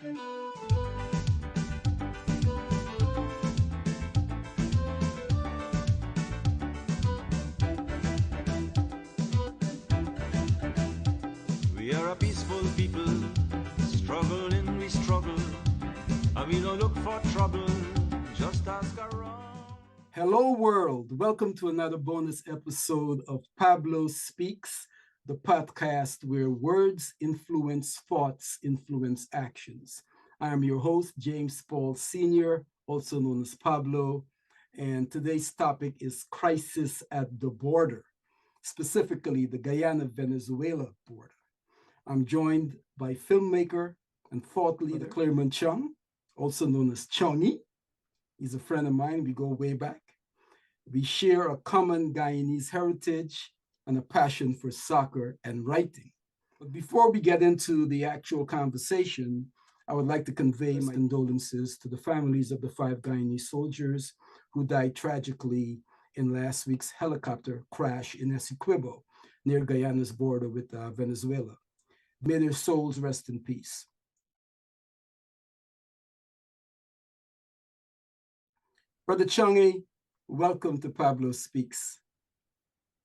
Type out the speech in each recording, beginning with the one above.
We are a peaceful people, struggling, we struggle, and we don't look for trouble, just ask around. Hello, world. Welcome to another bonus episode of Pablo Speaks, the podcast where words influence thoughts, influence actions. I am your host, James Paul Sr., also known as Pablo, and today's topic is crisis at the border, specifically the Guyana-Venezuela border. I'm joined by filmmaker and thought leader Clairmont Chung, also known as Chungy. He's a friend of mine. We go way back. We share a common Guyanese heritage and a passion for soccer and writing. But before we get into the actual conversation, I would like to convey my condolences to the families of the 5 Guyanese soldiers who died tragically in last week's helicopter crash in Essequibo, near Guyana's border with Venezuela. May their souls rest in peace. Brother Chungy, welcome to Pablo Speaks.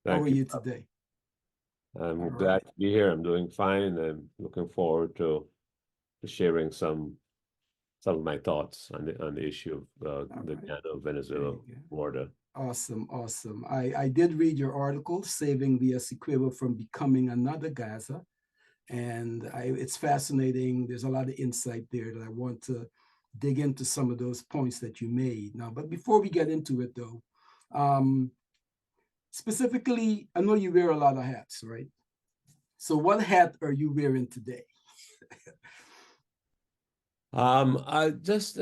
How are you today? I'm glad to be here. I'm doing fine. I'm looking forward to sharing some of my thoughts on the issue of the Guyana-Venezuela border. Awesome. I did read your article, Saving the Essequibo from Becoming Another Gaza. And it's fascinating. There's a lot of insight there that I want to dig into some of those points that you made. Now, but before we get into it, though, specifically, I know you wear a lot of hats, right? So what hat are you wearing today? I just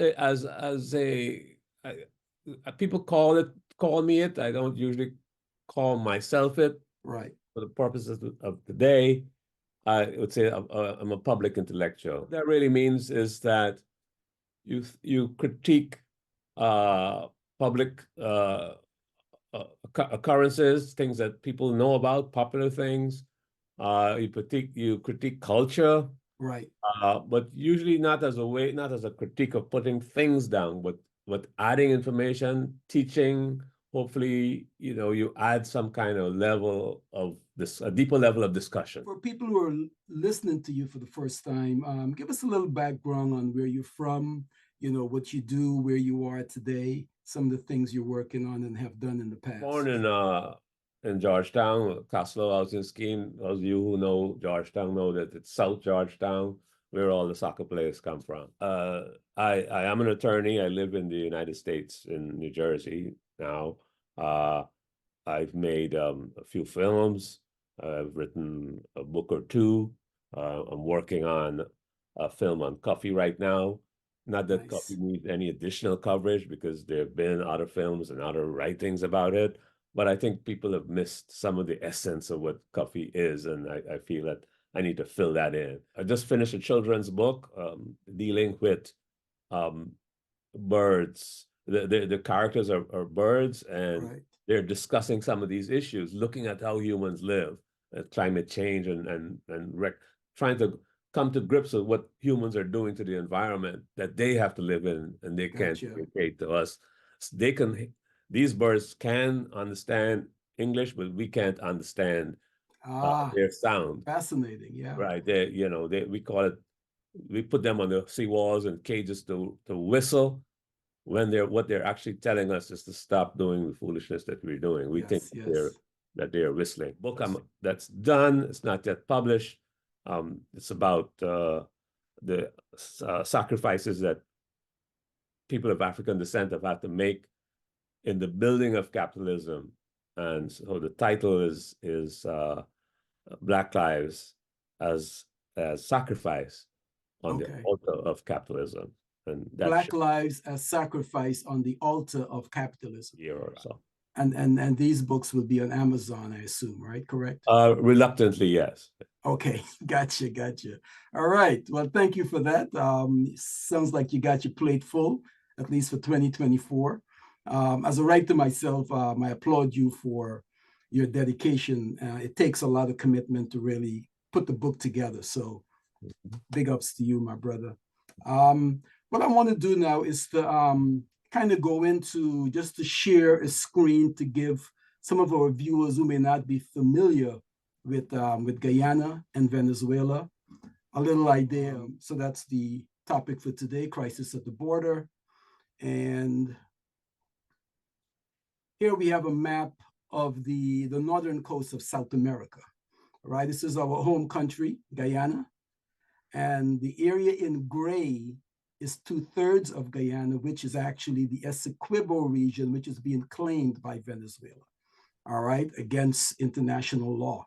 people call me it. I don't usually call myself it. Right. For the purposes of the day, I would say I'm a public intellectual. What that really means is that you critique public occurrences, things that people know about, popular things. You critique culture, right? But usually not as a critique of putting things down, but adding information, teaching. Hopefully, you add some kind of level of a deeper level of discussion. For people who are listening to you for the first time, give us a little background on where you're from, what you do, where you are today, some of the things you're working on and have done in the past. Born in Georgetown, Castle Housing Scheme. Those of you who know Georgetown know that it's South Georgetown, where all the soccer players come from. I am an attorney. I live in the United States, in New Jersey now. I've made a few films. I've written a book or two. I'm working on a film on coffee right now. Not that coffee needs any additional coverage, because there have been other films and other writings about it. But I think people have missed some of the essence of what coffee is, and I feel that I need to fill that in. I just finished a children's book dealing with birds. The characters are birds, and they're discussing some of these issues, looking at how humans live, climate change, and trying to come to grips with what humans are doing to the environment that they have to live in, and they can't communicate to us. These birds can understand English, but we can't understand their sound. Fascinating, yeah. Right. We put them on the seawalls and cages to whistle, when what they're actually telling us is to stop doing the foolishness that we're doing. We think that they're whistling. Book that's done. It's not yet published. It's about the sacrifices that people of African descent have had to make in the building of capitalism. And so the title is Black Lives as Sacrifice on the altar of capitalism. And Black Lives as Sacrifice on the Altar of Capitalism. Year or so. And these books will be on Amazon, I assume, right? Correct? Reluctantly, yes. Okay, gotcha. All right. Well, thank you for that. Sounds like you got your plate full, at least for 2024. As a writer myself, I applaud you for your dedication. It takes a lot of commitment to really put the book together. So big ups to you, my brother. What I want to do now is to kind of go into just to share a screen to give some of our viewers who may not be familiar with Guyana and Venezuela a little idea. So that's the topic for today, crisis at the border. And here we have a map of the northern coast of South America, right? This is our home country, Guyana. And the area in gray is 2/3 of Guyana, which is actually the Essequibo region, which is being claimed by Venezuela, all right, against international law.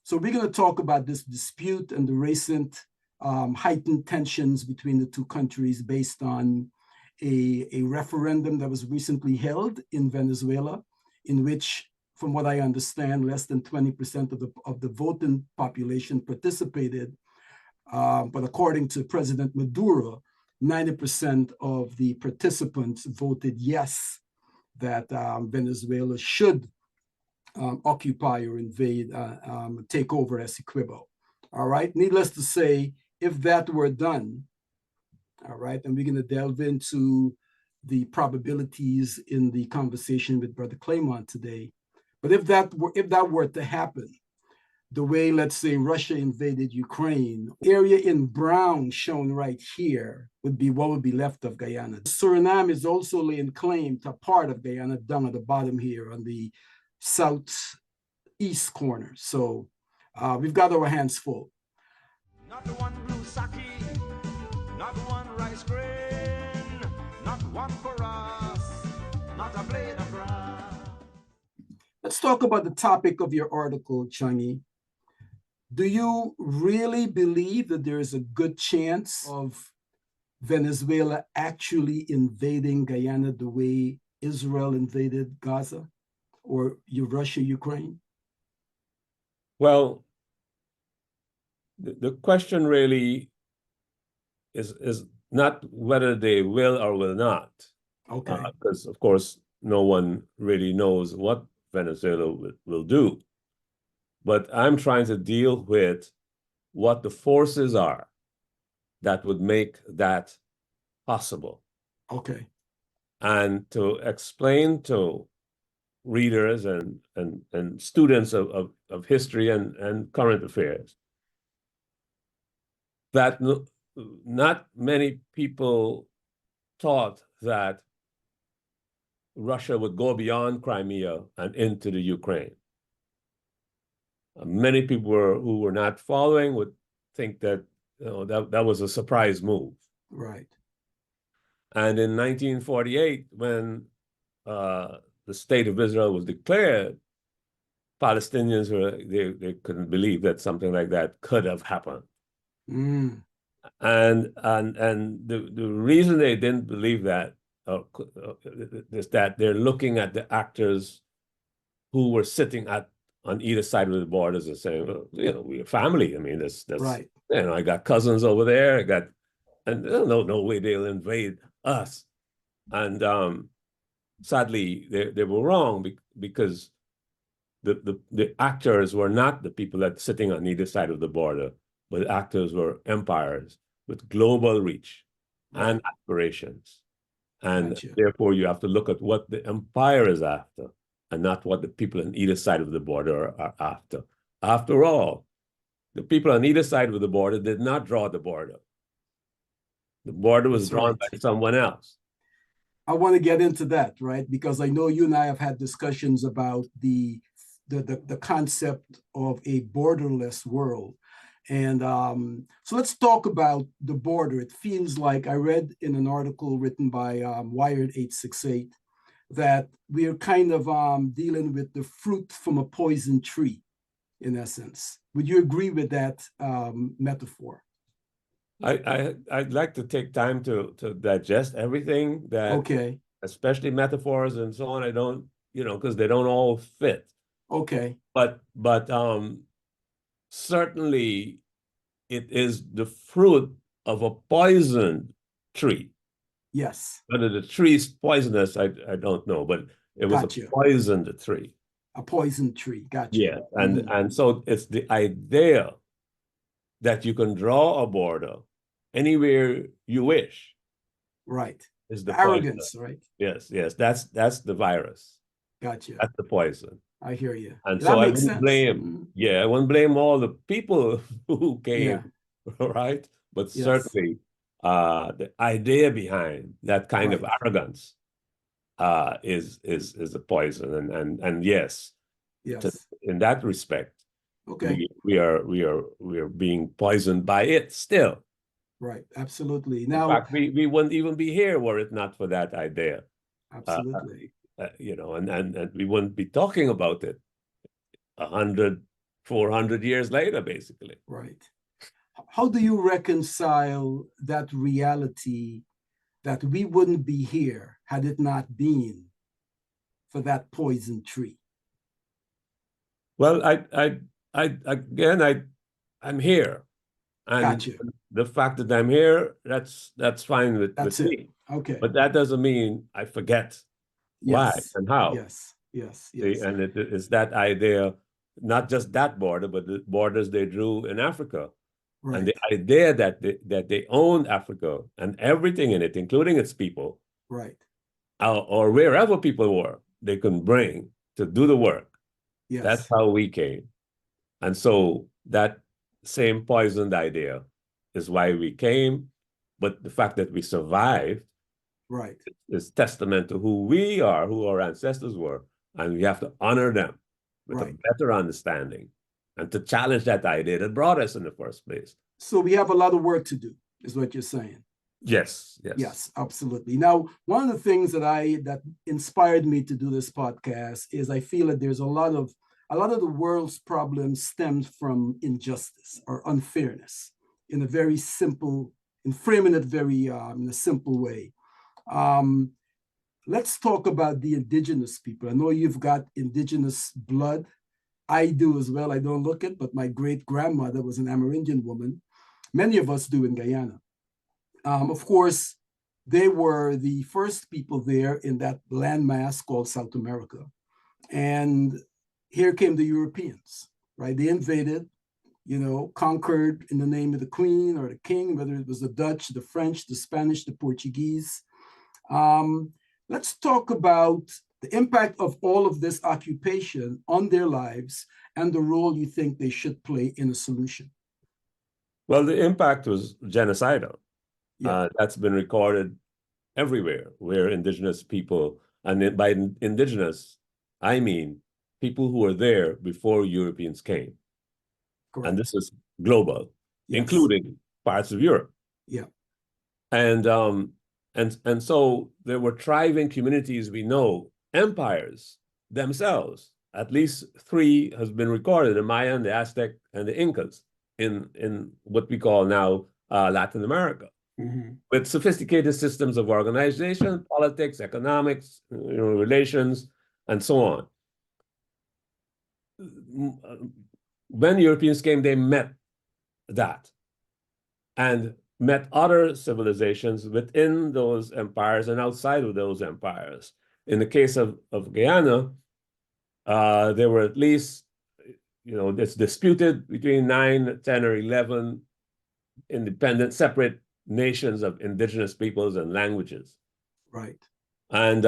So we're going to talk about this dispute and the recent heightened tensions between the two countries based on a referendum that was recently held in Venezuela, in which, from what I understand, less than 20% of the voting population participated. But according to President Maduro, 90% of the participants voted yes, that Venezuela should occupy or invade, take over Essequibo. All right. Needless to say, if that were done, all right, and we're going to delve into the probabilities in the conversation with Brother Clairmont today. But if that were to happen, the way, let's say, Russia invaded Ukraine, area in brown shown right here would be what would be left of Guyana. Surinam is also laying claim to part of Guyana down at the bottom here on the southeast corner. So we've got our hands full. Not one blue sake, not one rice grain, not one for us, not a blade of grass. Let's talk about the topic of your article, Chungy. Do you really believe that there is a good chance of Venezuela actually invading Guyana the way Israel invaded Gaza or Russia, Ukraine? Well, the question really is not whether they will or will not. Okay. Because, of course, no one really knows what Venezuela will do. But I'm trying to deal with what the forces are that would make that possible. Okay. And to explain to readers and students of history and current affairs that not many people thought that Russia would go beyond Crimea and into the Ukraine. Many people who were not following would think that that was a surprise move. Right. And in 1948, when the state of Israel was declared, Palestinians they couldn't believe that something like that could have happened. Mm. And the reason they didn't believe that is that they're looking at the actors who were sitting on either side of the borders and saying, well, we're family. I mean, that's right. I got cousins over there. And no way they'll invade us. And sadly, they were wrong because the actors were not the people that sitting on either side of the border, but the actors were empires with global reach and aspirations. And therefore, you have to look at what the empire is after and not what the people on either side of the border are after. After all, the people on either side of the border did not draw the border. The border was drawn by someone else. I want to get into that, right? Because I know you and I have had discussions about the concept of a borderless world. And so let's talk about the border. It feels like I read in an article written by Wired 868 that we are kind of dealing with the fruit from a poison tree, in essence. Would you agree with that metaphor? I'd like to take time to digest everything that, especially metaphors and so on. I don't, because they don't all fit. Okay. But certainly it is the fruit of a poisoned tree. Yes. Whether the tree is poisonous, I don't know, but it was a poisoned tree. A poisoned tree. Gotcha. Yeah, and so it's the idea that you can draw a border anywhere you wish. Right. Is the Arrogance, poison. right? Yes, yes, that's the virus. Gotcha. That's the poison. I hear you. And That so I makes wouldn't sense. blame, I wouldn't blame all the people who Yeah. came, right? But Yes. certainly the idea behind that kind of Right. arrogance is a poison. And yes, Yes. in that respect, Okay. we are being poisoned by it still. Right. Absolutely. In Now, fact, we wouldn't even be here were it not for that idea. absolutely. You know, and we wouldn't be talking about it 100, 400 years later, basically. Right. How do you reconcile that reality that we wouldn't be here had it not been for that poison tree? Well, I'm here, and Gotcha. the fact that I'm here, that's fine with That's it. me. Okay. But that doesn't mean I forget why Yes. and how. Yes. Yes. See, Yes. and it's that idea, not just that border, but the borders they drew in Africa. And Right. the idea that they owned Africa and everything in it, including its people, Right. or wherever people were, they can bring to do the work. Yes. That's how we came. And so that same poisoned idea is why we came. But the fact that we survived Right. is testament to who we are, who our ancestors were. And we have to honor them with Right. a better understanding and to challenge that idea that brought us in the first place. So we have a lot of work to do, is what you're saying. Yes, yes. Yes, absolutely. Now, one of the things that inspired me to do this podcast is I feel that there's a lot of the world's problems stems from injustice or unfairness in a very simple, in framing it very in a simple way. Let's talk about the indigenous people. I know you've got indigenous blood. I do as well. I don't look it, but my great grandmother was an Amerindian woman. Many of us do in Guyana. Of course, they were the first people there in that landmass called South America. And here came the Europeans, right? They invaded, conquered in the name of the queen or the king, whether it was the Dutch, the French, the Spanish, the Portuguese. Let's talk about the impact of all of this occupation on their lives and the role you think they should play in a solution. Well, the impact was genocidal. Yeah. That's been recorded everywhere where indigenous people, and by indigenous, I mean people who were there before Europeans came. Correct. And this is global, Yes. including parts of Europe. Yeah. And so there were thriving communities, we know, empires themselves. At least 3 has been recorded: the Mayan, the Aztec, and the Incas in what we call now Latin America. Mm-hmm. With sophisticated systems of organization, politics, economics, relations, and so on. When Europeans came, they met that and met other civilizations within those empires and outside of those empires. In the case of Guyana, there were at least, it's disputed between 9, 10, or 11 independent, separate nations of indigenous peoples and languages. Right. And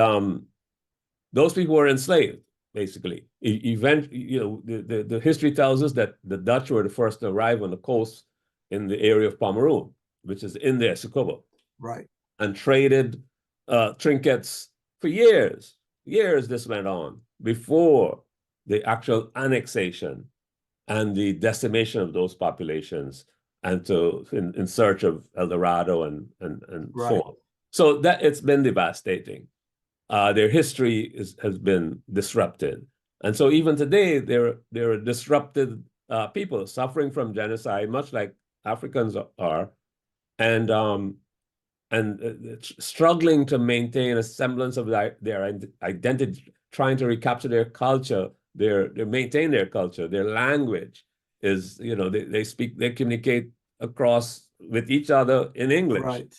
those people were enslaved, basically. The history tells us that the Dutch were the first to arrive on the coast in the area of Pomeroon, which is in the Essequibo. Right. And traded trinkets for years. Years this went on before the actual annexation and the decimation of those populations, and in search of El Dorado and right. So on. So that it's been devastating. Their history has been disrupted. And so even today, they're disrupted people suffering from genocide, much like Africans are, and struggling to maintain a semblance of their identity, trying to recapture their culture, they maintain their culture, their language is, they communicate across with each other in English. Right.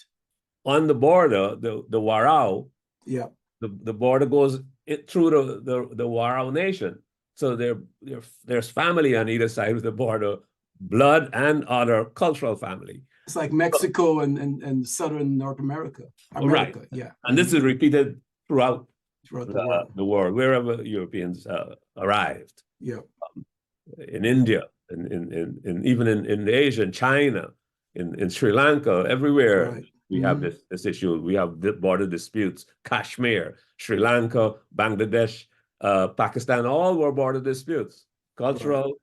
On the border, the Warao, yeah, the border goes through the Warao nation. So there's family on either side of the border, blood and other cultural family. It's like Mexico and southern North America. Right. Yeah. And this is repeated throughout the world, wherever Europeans arrived. Yeah. In India, in even in Asia, in China, in Sri Lanka, everywhere we have this issue. We have border disputes. Kashmir, Sri Lanka, Bangladesh, Pakistan, all were border disputes, cultural,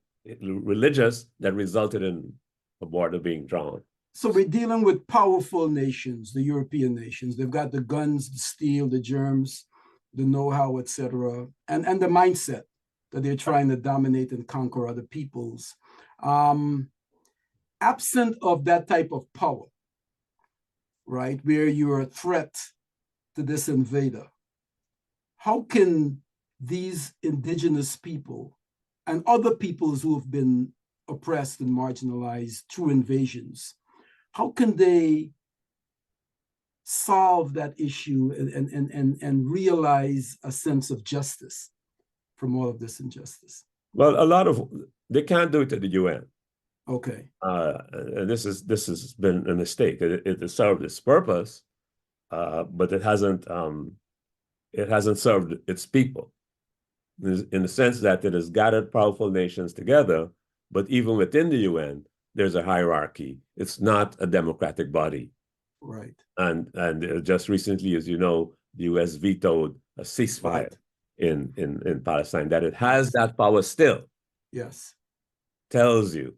religious, that resulted in a border being drawn. So we're dealing with powerful nations, the European nations. They've got the guns, the steel, the germs, the know-how, etc., and the mindset that they're trying to dominate and conquer other peoples. Absent of that type of power, right, where you're a threat to this invader, how can these indigenous people and other peoples who have been oppressed and marginalized through invasions, how can they solve that issue and realize a sense of justice from all of this injustice? Well, they can't do it at the UN. Okay. This has been a mistake. It has served its purpose, but it hasn't served its people, in the sense that it has gathered powerful nations together. But even within the UN, there's a hierarchy. It's not a democratic body. Right. And just recently, as you know, the US vetoed a ceasefire in Palestine. That it has that power still. Yes. Tells you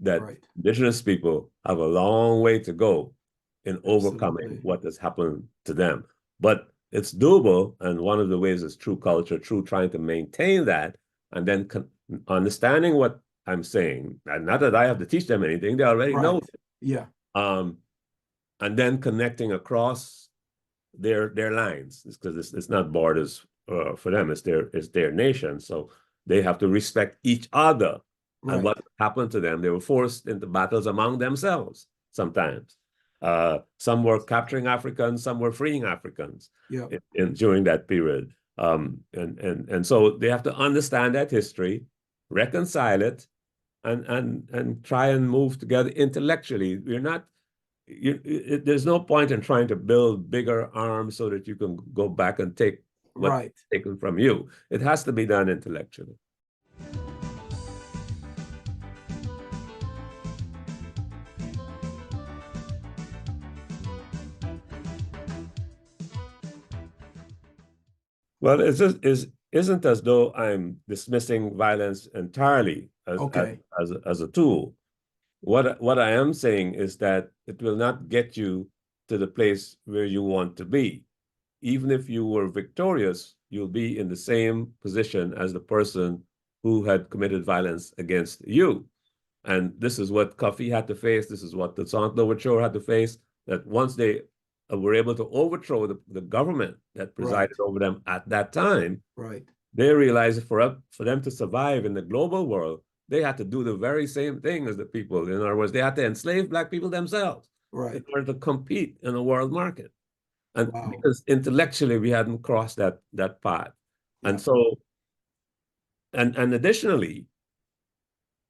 that indigenous people have a long way to go in overcoming what has happened to them. But it's doable, and one of the ways is through culture, through trying to maintain that, and then understanding what I'm saying. And not that I have to teach them anything; they already know it. Yeah. And then connecting across their lines, because it's not borders for them; it's their nation. So they have to respect each other. And what happened to them? They were forced into battles among themselves sometimes. Some were capturing Africans, some were freeing Africans during that period. And so they have to understand that history, reconcile it, and try and move together intellectually. There's no point in trying to build bigger arms so that you can go back and take what's taken from you. It has to be done intellectually. Well, it isn't as though I'm dismissing violence entirely as a tool. What I am saying is that it will not get you to the place where you want to be. Even if you were victorious, you'll be in the same position as the person who had committed violence against you. And this is what Kofi had to face. This is what the Sankt Overture had to face, that once they were able to overthrow the government that presided over them at that time, they realized for them to survive in the global world, they had to do the very same thing as the people. In other words, they had to enslave Black people themselves in order to compete in the world market. And because intellectually we hadn't crossed that path. And so, and additionally,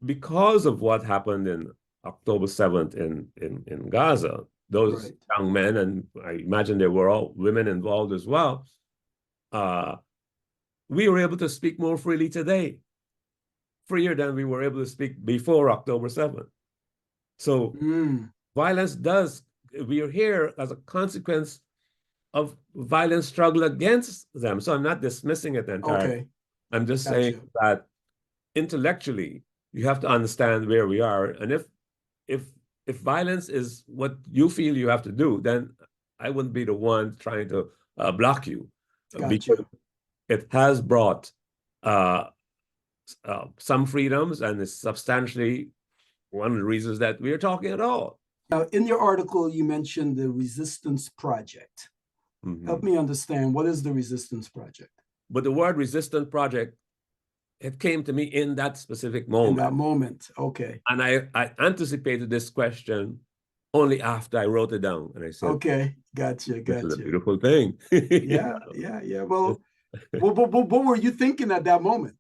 because of what happened in October 7th in Gaza, those young men, and I imagine there were all women involved as well, we were able to speak more freely today, freer than we were able to speak before October 7th. So violence we are here as a consequence of violent struggle against them. So I'm not dismissing it entirely. I'm just saying that intellectually, you have to understand where we are. And if violence is what you feel you have to do, then I wouldn't be the one trying to block you. Because it has brought some freedoms, and it's substantially one of the reasons that we are talking at all. Now, in your article, you mentioned the Resistance Project. Help me understand, what is the Resistance Project? But the word Resistance Project, it came to me in that specific moment. In that moment, And I anticipated this question only after I wrote it down. And I said, gotcha. This is a beautiful thing. Yeah. Well, what were you thinking at that moment?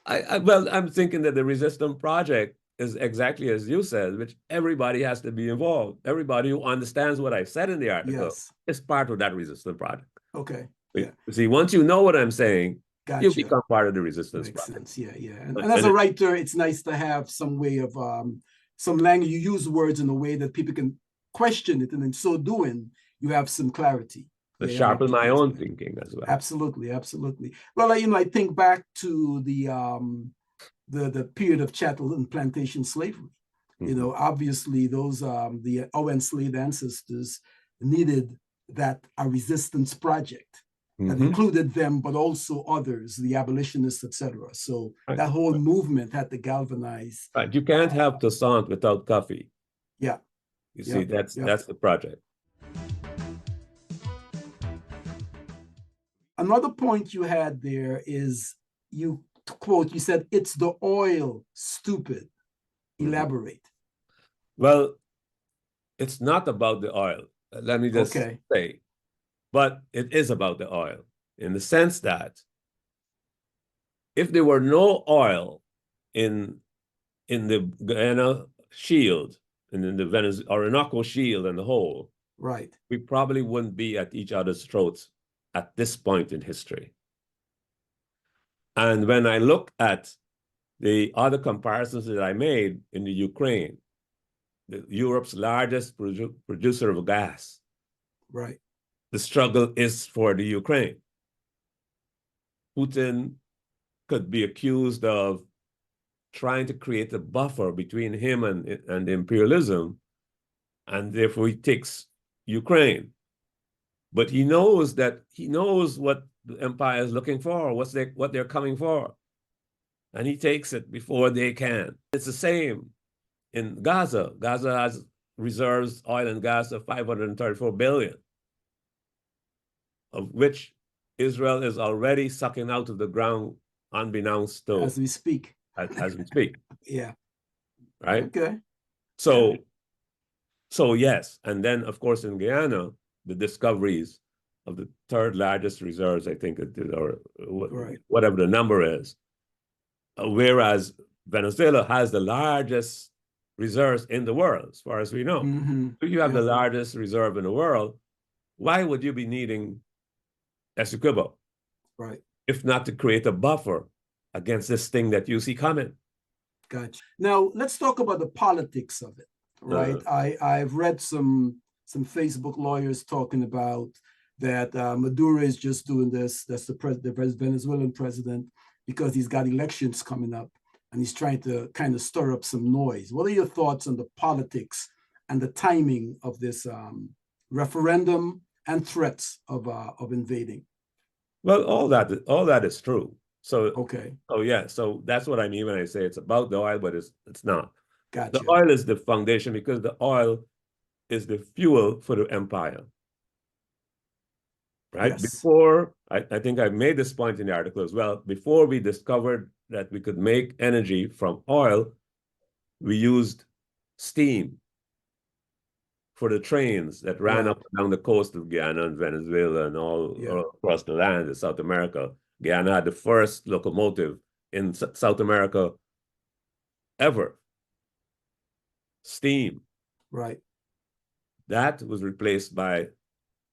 Well, I'm thinking that the Resistance Project is exactly as you said, which everybody has to be involved. Everybody who understands what I said in the article is part of that resistance project. Okay. Yeah. See, once you know what I'm saying, gotcha. you become part of the resistance Makes project. sense. Yeah, yeah. And as a writer, it's nice to have some way of some language. You use words in a way that people can question it, and in so doing, you have some clarity. To sharpen my own thinking as well. Absolutely, absolutely. Well, you know, I think back to the period of chattel and plantation slavery. You know, obviously those our enslaved ancestors needed a resistance project that included them, but also others, the abolitionists, etc. So that whole movement had to galvanize. Right. You can't have Toussaint without coffee. Yeah. You see, that's the project. Another point you had there is you quote, you said, "It's the oil, stupid." Elaborate. Well, it's not about the oil. Let me just say, but it is about the oil in the sense that if there were no oil in the Guyana shield and in the Orinoco shield and the whole, right, we probably wouldn't be at each other's throats at this point in history. And when I look at the other comparisons that I made in the Ukraine, Europe's largest producer of gas, right, the struggle is for the Ukraine. Putin could be accused of trying to create a buffer between him and imperialism, and therefore he takes Ukraine. But he knows what the empire is looking for, what they're coming for, and he takes it before they can. It's the same in Gaza. Gaza has reserves oil and gas of 534 billion, of which Israel is already sucking out of the ground unbeknownst to as we speak. As we speak. Yeah. Right? Okay. So yes, and then of course in Guyana, the discoveries of the third largest reserves, I think, or whatever the number is, whereas Venezuela has the largest reserves in the world, as far as we know. If you have the largest reserve in the world, why would you be needing Essequibo? Right. If not to create a buffer against this thing that you see coming. Gotcha. Now let's talk about the politics of it. Right. I've read some Facebook lawyers talking about that Maduro is just doing this. That's the Venezuelan president because he's got elections coming up and he's trying to kind of stir up some noise. What are your thoughts on the politics and the timing of this referendum and threats of invading? Well, all that is true. So okay. Oh yeah. So that's what I mean when I say it's about the oil, but it's not. Gotcha. The oil is the foundation because the oil is the fuel for the empire. Right? Yes. Before, I think I made this point in the article as well, before we discovered that we could make energy from oil, we used steam for the trains that ran up and down the coast of Guyana and Venezuela and all across the land in South America. Guyana had the first locomotive in South America ever. Steam. Right. That was replaced by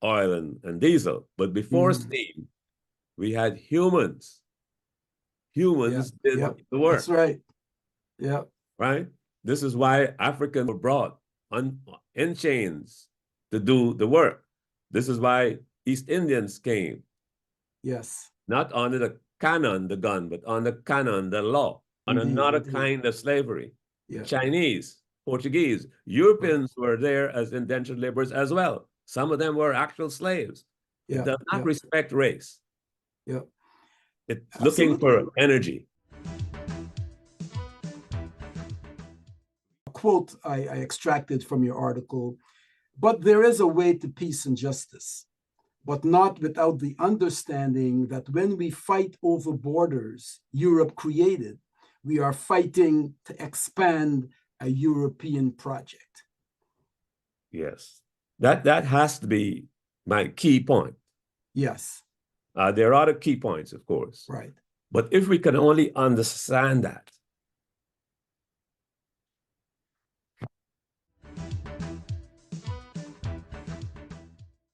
oil and diesel. But before steam, we had humans. Humans did the work. That's right. Yeah. Right? This is why Africans were brought in chains to do the work. This is why East Indians came. Yes. Not under the canon, the gun, but on the canon, the law, on another kind of slavery. Yeah. Chinese, Portuguese, Europeans were there as indentured laborers as well. Some of them were actual slaves. It does not respect race. Yeah. It's looking for energy. A quote I extracted from your article, but there is a way to peace and justice, but not without the understanding that when we fight over borders Europe created, we are fighting to expand a European project. Yes, that has to be my key point. Yes. There are other key points, of course. Right. But if we can only understand that,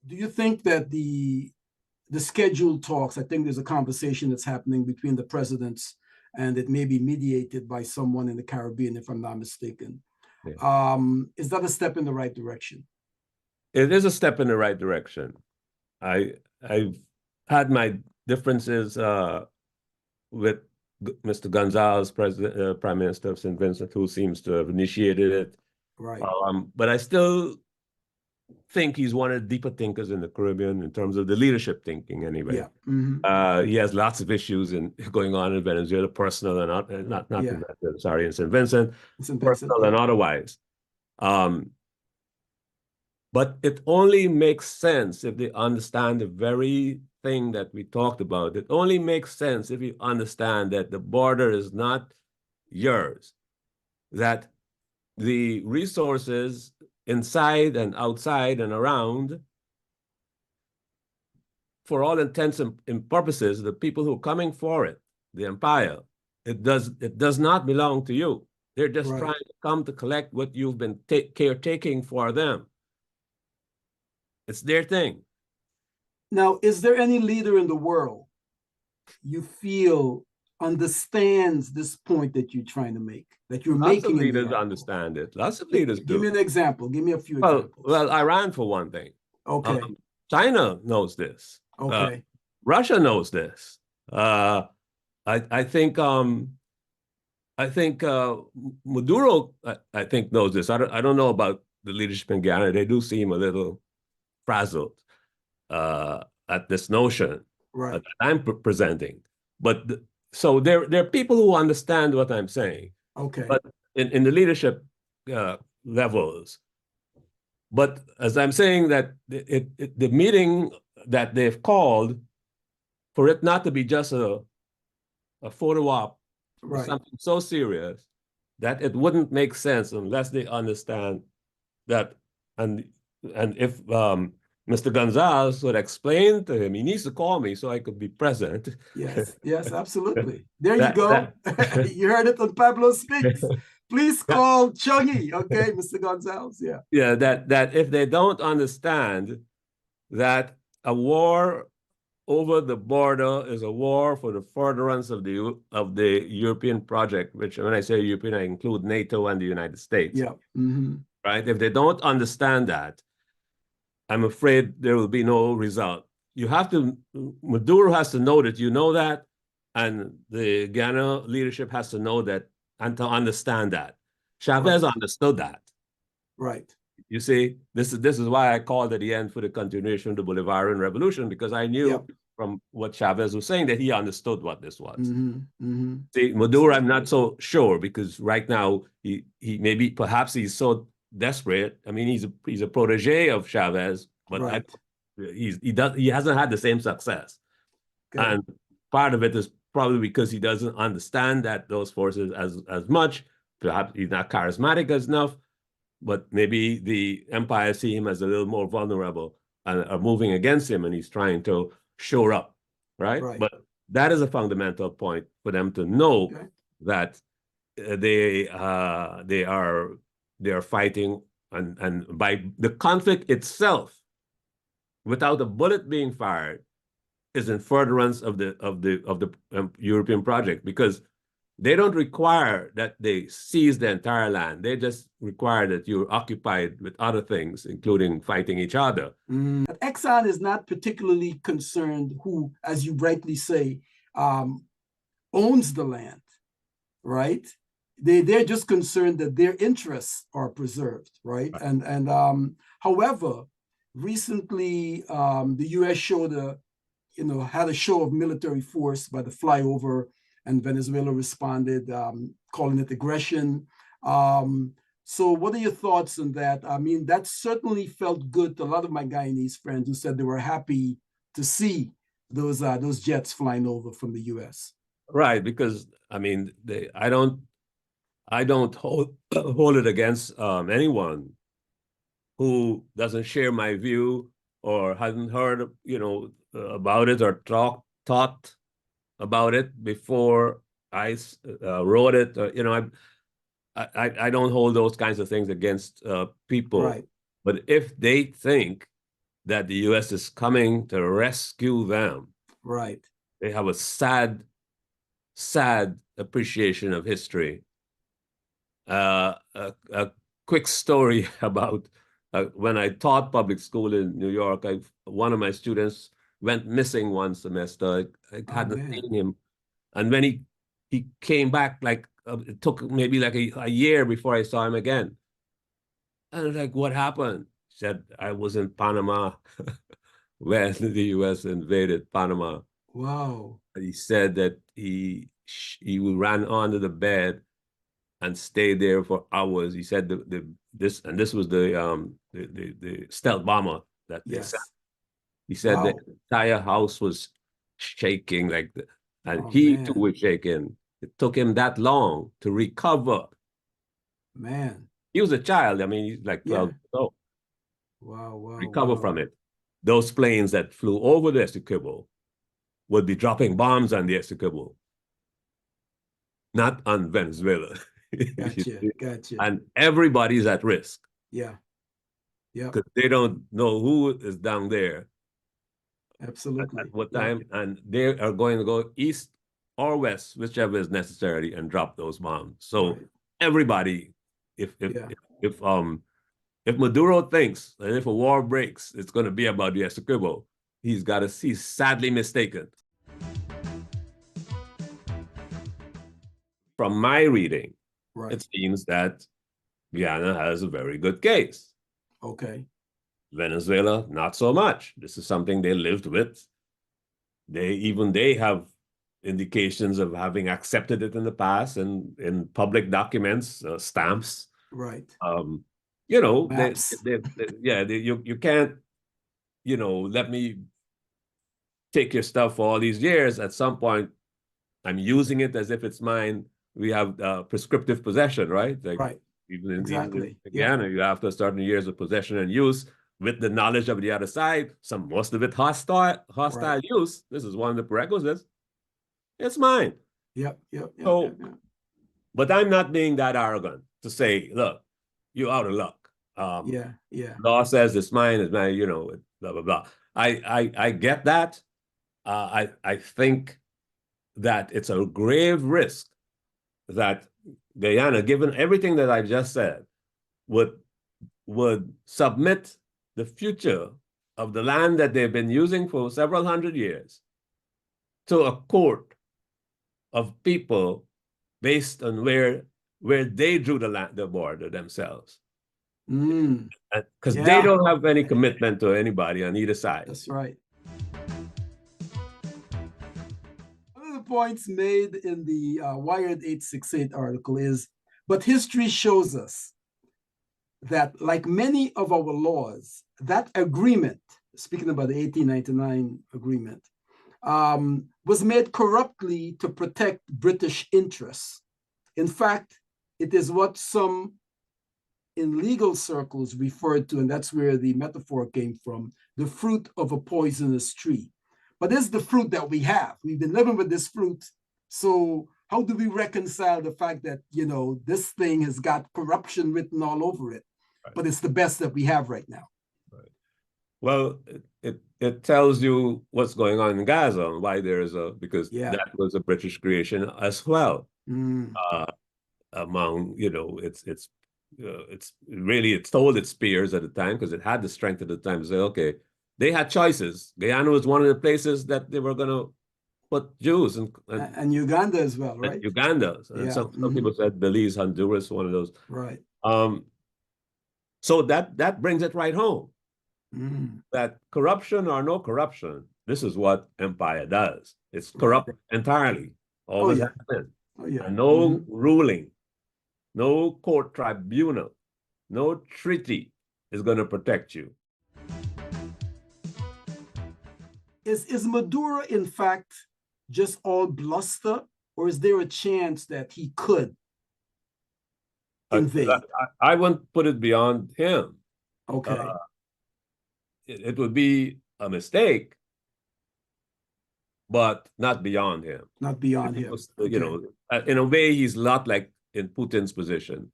do you think that the scheduled talks, I think there's a conversation that's happening between the presidents, and it may be mediated by someone in the Caribbean, if I'm not mistaken. Yeah. Is that a step in the right direction? It is a step in the right direction. I've had my differences with Mr. Gonzalez, Prime Minister of St. Vincent, who seems to have initiated it. Right. But I still think he's one of the deeper thinkers in the Caribbean in terms of the leadership thinking, anyway. Yeah. Mm-hmm. He has lots of issues going on in Venezuela, personal and not yeah. In Venezuela, sorry, in St. Vincent, personal and otherwise. But it only makes sense if they understand the very thing that we talked about. It only makes sense if you understand that the border is not yours, that the resources inside and outside and around, for all intents and purposes, the people who are coming for it, the empire, it does not belong to you. They're just trying to come to collect what you've been caretaking for them. It's their thing. Now, is there any leader in the world you feel understands this point that you're trying to make, that you're making? Lots of leaders understand it. Lots of leaders do. Give me an example. Give me a few examples. Well, Iran, for one thing. Okay. China knows this. Okay. Russia knows this. I think Maduro, I think, knows this. I don't know about the leadership in Guyana. They do seem a little frazzled at this notion that I'm presenting. But so there are people who understand what I'm saying. Okay. But in the leadership levels. But as I'm saying, that the meeting that they've called, for it not to be just a photo op, something so serious, that it wouldn't make sense unless they understand that. And if Mr. Gonzalez would explain to him, he needs to call me so I could be present. Yes, yes, absolutely. There you go. You heard it on Pablo Speaks. Please call Chungy, okay, Mr. Gonzalez. Yeah. Yeah, that if they don't understand that a war over the border is a war for the furtherance of the European project, which, when I say European, I include NATO and the United States. Yeah. Mm-hmm. Right? If they don't understand that, I'm afraid there will be no result. Maduro has to know that you know that, and the Guyana leadership has to know that and to understand that. Chavez understood that. Right. You see, this is why I called at the end for the continuation of the Bolivarian Revolution, because I knew from what Chavez was saying that he understood what this was. Mm-hmm. Mm-hmm. See, Maduro, I'm not so sure, because right now he maybe perhaps he's so desperate. I mean, he's a protege of Chavez, but he hasn't had the same success. Okay. And part of it is probably because he doesn't understand that those forces as much. Perhaps he's not charismatic enough, but maybe the empire see him as a little more vulnerable and are moving against him, and he's trying to shore up, right? But that is a fundamental point for them to know that they are fighting, and by the conflict itself, without a bullet being fired, is in furtherance of the European project, because they don't require that they seize the entire land. They just require that you're occupied with other things, including fighting each other. But EXXON is not particularly concerned who, as you rightly say, owns the land, right? They're just concerned that their interests are preserved, right? And however, recently the U.S. had a show of military force by the flyover, and Venezuela responded, calling it aggression. So what are your thoughts on that? I mean, that certainly felt good to a lot of my Guyanese friends who said they were happy to see those jets flying over from the U.S. Right, because I mean, I don't hold it against anyone who doesn't share my view or hasn't heard, about it or thought about it before I wrote it. I don't hold those kinds of things against people. Right. But if they think that the US is coming to rescue them. Right. They have a sad, sad appreciation of history. A quick story about when I taught public school in New York, one of my students went missing one semester. I hadn't seen him. And when he came back, like it took maybe like a year before I saw him again. And I was like, what happened? He said, I was in Panama when the US invaded Panama. Wow. And he said that he ran onto the bed and stayed there for hours. He said this was the stealth bomber that they sent. He said the entire house was shaking and he too was shaking. It took him that long to recover. Man. He was a child. I mean, he's like 12 years old. Wow, wow. Recover from it. Those planes that flew over the Essequibo would be dropping bombs on the Essequibo, not on Venezuela. Gotcha. And everybody's at risk. Yeah. Because they don't know who is down there. Absolutely. At what time, and they are going to go east or west, whichever is necessary, and drop those bombs. So everybody, if Maduro thinks that if a war breaks, it's going to be about the Essequibo, he's sadly mistaken. From my reading, it seems that Guyana has a very good case. Okay. Venezuela, not so much. This is something they lived with. They have indications of having accepted it in the past and in public documents, stamps. Right. You know, you can't, you know, let me take your stuff for all these years. At some point, I'm using it as if it's mine. We have prescriptive possession, right? Like, even in Guyana, you have to certain years of possession and use with the knowledge of the other side, most of it hostile use. This is one of the prerequisites. It's mine. But I'm not being that arrogant to say, look, you're out of luck. Law says it's mine, you know, blah, blah, blah. I get that. I think that it's a grave risk that Guyana, given everything that I just said, would submit the future of the land that they've been using for several hundred years to a court of people based on where they drew the border themselves. Because they don't have any commitment to anybody on either side. That's right. One of the points made in the Wired 868 article is, but history shows us that, like many of our laws, that agreement, speaking about the 1899 agreement, was made corruptly to protect British interests. In fact, it is what some in legal circles referred to, and that's where the metaphor came from, the fruit of a poisonous tree. But this is the fruit that we have. We've been living with this fruit. So how do we reconcile the fact that, you know, this thing has got corruption written all over it, but it's the best that we have right now? Well, it tells you what's going on in Gaza and why there is because that was a British creation as well. Among, you know, it's told its peers at the time, because it had the strength at the time to say, okay, they had choices. Guyana was one of the places that they were going to put Jews and Uganda as well, right? Uganda, and some people said Belize, Honduras, one of those. Right. So that brings it right home. That corruption or no corruption, this is what empire does. It's corrupt entirely. Always has been. And no ruling, no court tribunal, no treaty is going to protect you. Is Maduro, in fact, just all bluster, or is there a chance that he could invade? I wouldn't put it beyond him. Okay. It would be a mistake, but not beyond him. Not beyond him. You know, in a way, he's not like in Putin's position.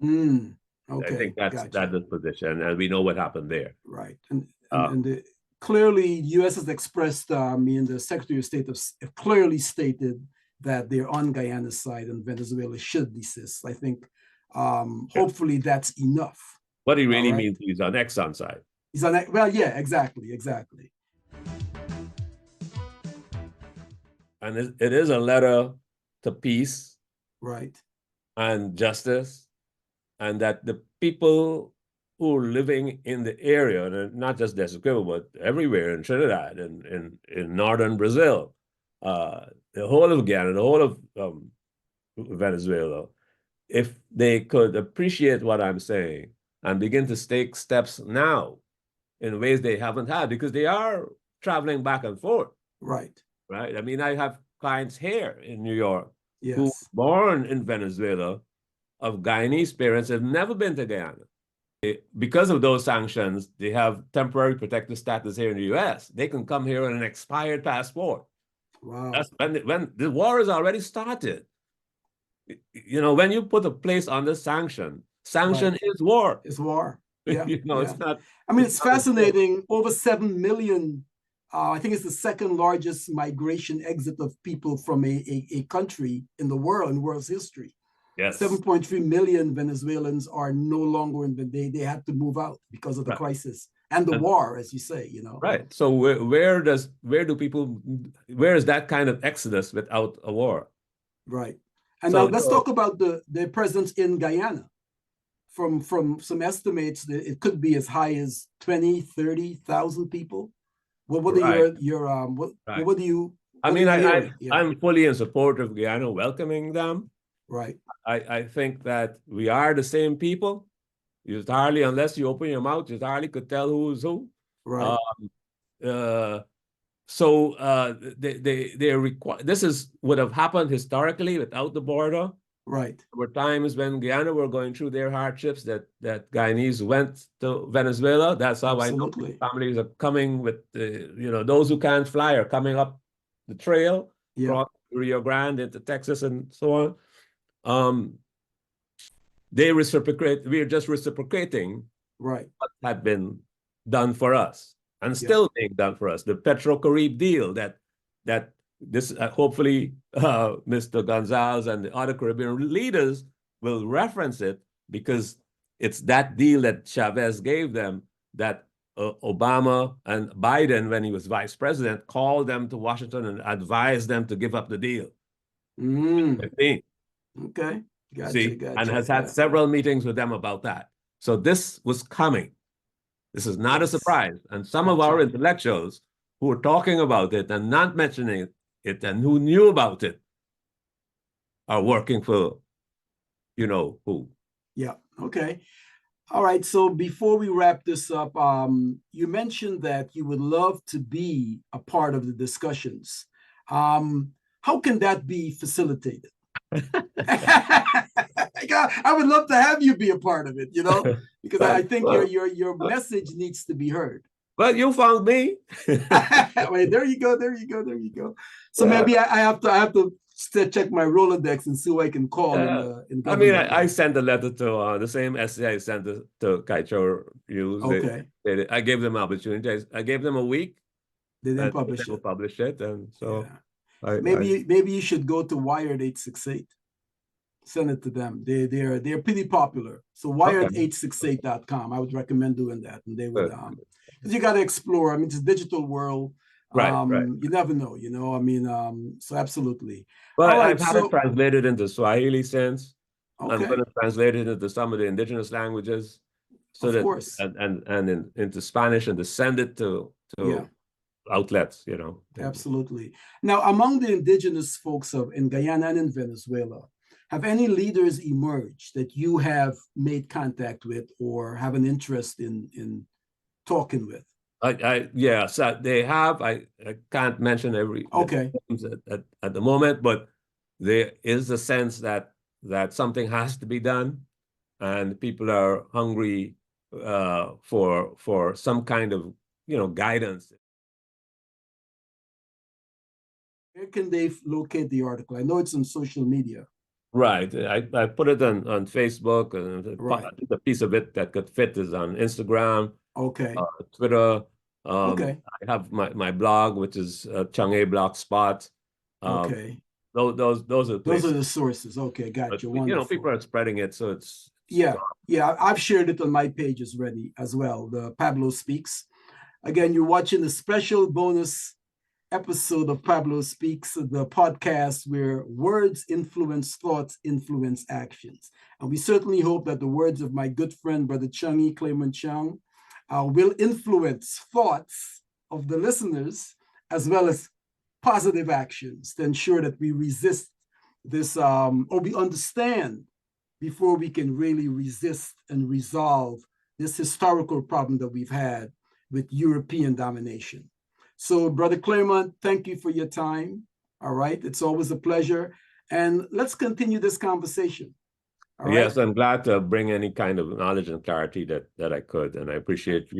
Okay. I think that's the position, and we know what happened there. Right. And clearly, the U.S. has expressed. The Secretary of State has clearly stated that they're on Guyana's side and Venezuela should desist. I think hopefully that's enough. What he really means, he's on EXXON side. He's on that. Well, yeah, exactly. And it is a letter to peace, right, and justice, and that the people who are living in the area, and not just Essequibo, but everywhere in Trinidad and in northern Brazil, the whole of Guyana, the whole of Venezuela, if they could appreciate what I'm saying and begin to take steps now in ways they haven't had, because they are traveling back and forth. Right. I mean, I have clients here in New York who were born in Venezuela of Guyanese parents, have never been to Guyana. Because of those sanctions, they have temporary protected status here in the US. They can come here on an expired passport. Wow. That's when the war is already started. When you put a place under sanction is war. It's war. Yeah. It's not. I mean, it's fascinating. Over 7 million. I think it's the second largest migration exit of people from a country in the world's history. Yes. 7.3 million Venezuelans are no longer they had to move out because of the crisis and the war, as you say, Right. So where is that kind of exodus without a war? Right. And now let's talk about their presence in Guyana. From some estimates, it could be as high as 20, 30,000 people. What are what do you? I'm fully in support of Guyana welcoming them. Right. I think that we are the same people. Unless you open your mouth, you hardly could tell who's who. Right. They require. This would have happened historically without the border. Right. There were times when Guyana were going through their hardships that Guyanese went to Venezuela. That's how Absolutely. I know families are coming with those who can't fly are coming up the trail across Rio Grande into Texas and so on. They reciprocate. We are just reciprocating what had been done for us and still being done for us. The Petro-Carib deal that this hopefully Mr. Gonzalez and the other Caribbean leaders will reference it, because it's that deal that Chavez gave them that Obama and Biden, when he was vice president, called them to Washington and advised them to give up the deal. Okay. Gotcha. And has had several meetings with them about that. So this was coming. This is not a surprise. And some of our intellectuals who are talking about it and not mentioning it and who knew about it are working for who. Yeah. Okay. All right. So before we wrap this up, you mentioned that you would love to be a part of the discussions. How can that be facilitated? I would love to have you be a part of it, because I think your message needs to be heard. Well, you found me. Wait, there you go. So maybe I have to check my Rolodex and see who I can call. I sent a letter to the same essay I sent to Kaicho Hughes. Okay. I gave them opportunity. I gave them a week. They didn't publish it, and so maybe you should go to Wired 868. Send it to them. They're pretty popular. So wired868.com. I would recommend doing that, and they would. Because you got to explore. I mean, it's a digital world. Right. You never know. So absolutely. Well, I've had it translated into Swahili since. Okay. I'm going to translate it into some of the indigenous languages, of course, and into Spanish, and to send it to outlets. Absolutely. Now, among the indigenous folks in Guyana and in Venezuela, have any leaders emerged that you have made contact with or have an interest in talking with? So they have. I can't mention every names at the moment, but there is a sense that something has to be done, and people are hungry for some kind of guidance. Where can they locate the article? I know it's on social media. Right. I put it on Facebook, and the piece of it that could fit is on Instagram, okay, Twitter, Okay. I have my blog, which is Chung A Blogspot. Okay. Those are the Those are places. the sources. Okay, But gotcha. you know, Wonderful. people are spreading it, so it's Yeah, yeah. I've shared it on my pages already as well. The Pablo Speaks. Again, you're watching a special bonus episode of Pablo Speaks, the podcast where words influence thoughts, influence actions. And we certainly hope that the words of my good friend, Brother Chungy, Clairmont Chung, will influence thoughts of the listeners as well as positive actions to ensure that we resist this or we understand before we can really resist and resolve this historical problem that we've had with European domination. So, Brother Clairmont, thank you for your time. All right. It's always a pleasure. And let's continue this conversation. All right. Yes, I'm glad to bring any kind of knowledge and clarity that I could. And I appreciate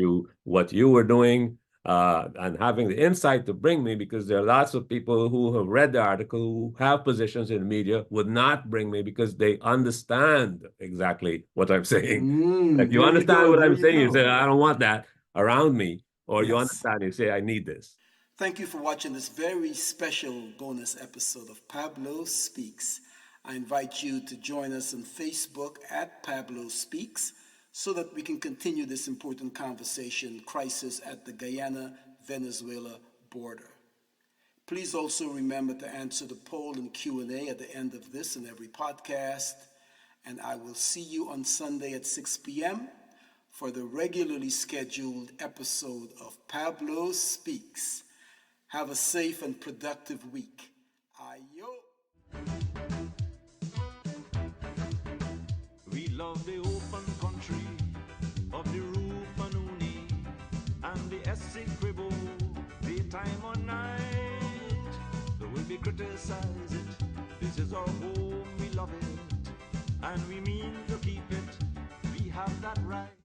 what you were doing, and having the insight to bring me, because there are lots of people who have read the article, who have positions in the media, would not bring me because they understand exactly what I'm saying. Like, you understand what I'm saying, you say, I don't want that around me. Or you understand, you say, I need this. Thank you for watching this very special bonus episode of Pablo Speaks. I invite you to join us on Facebook at Pablo Speaks so that we can continue this important conversation, crisis at the Guyana-Venezuela border. Please also remember to answer the poll and Q&A at the end of this and every podcast. And I will see you on Sunday at 6 p.m. for the regularly scheduled episode of Pablo Speaks. Have a safe and productive week. Ayo. We love the open country of the Rupanuni and the Essequibo, daytime or night. Though we criticize it, this is our home, we love it, and we mean to keep it. We have that right.